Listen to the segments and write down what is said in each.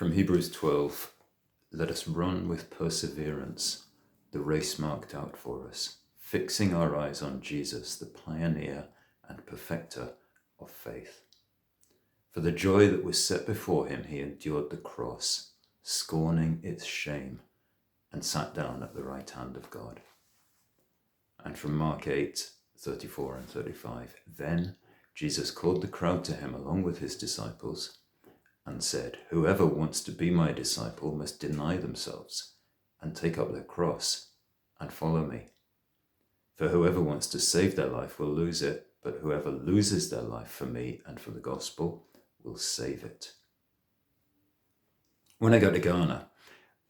From Hebrews 12, let us run with perseverance the race marked out for us, fixing our eyes on Jesus, the pioneer and perfecter of faith. For the joy that was set before him, he endured the cross, scorning its shame, and sat down at the right hand of God. And from Mark 8, 34 and 35, then Jesus called the crowd to him along with his disciples and said, whoever wants to be my disciple must deny themselves and take up their cross and follow me. For whoever wants to save their life will lose it, but whoever loses their life for me and for the gospel will save it. When I go to Ghana,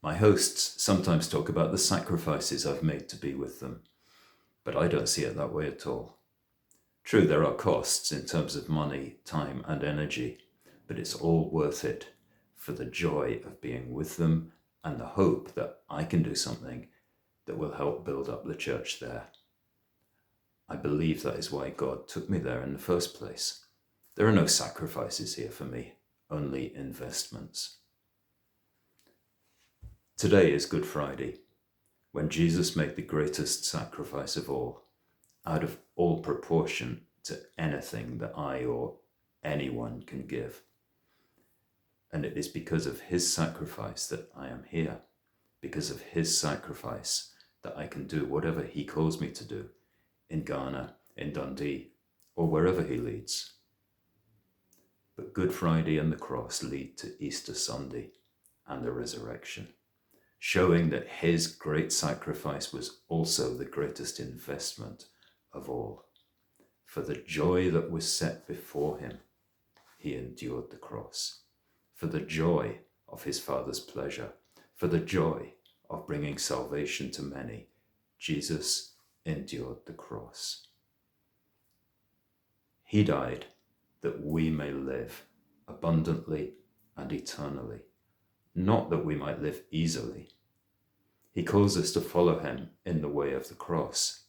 my hosts sometimes talk about the sacrifices I've made to be with them, but I don't see it that way at all. True, there are costs in terms of money, time, and energy, but it's all worth it for the joy of being with them and the hope that I can do something that will help build up the church there. I believe that is why God took me there in the first place. There are no sacrifices here for me, only investments. Today is Good Friday, when Jesus made the greatest sacrifice of all, out of all proportion to anything that I or anyone can give. And it is because of his sacrifice that I am here, because of his sacrifice that I can do whatever he calls me to do in Ghana, in Dundee, or wherever he leads. But Good Friday and the cross lead to Easter Sunday and the resurrection, showing that his great sacrifice was also the greatest investment of all. For the joy that was set before him, he endured the cross. For the joy of his Father's pleasure, for the joy of bringing salvation to many, Jesus endured the cross. He died that we may live abundantly and eternally, not that we might live easily. He calls us to follow him in the way of the cross.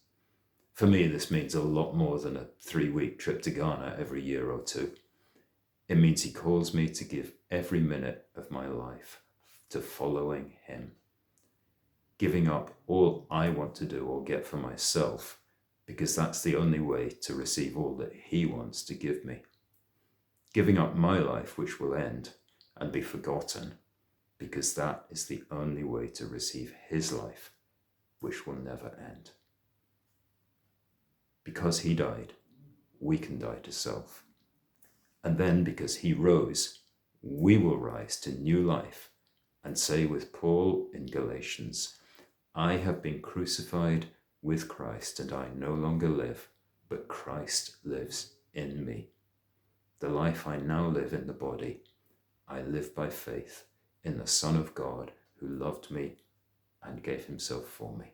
For me, this means a lot more than a 3-week trip to Ghana every year or two. It means he calls me to give every minute of my life to following him, giving up all I want to do or get for myself, because that's the only way to receive all that he wants to give me. Giving up my life, which will end and be forgotten, because that is the only way to receive his life, which will never end. Because he died, we can die to self. And then because he rose, we will rise to new life and say with Paul in Galatians, I have been crucified with Christ, and I no longer live, but Christ lives in me. The life I now live in the body, I live by faith in the Son of God who loved me and gave himself for me.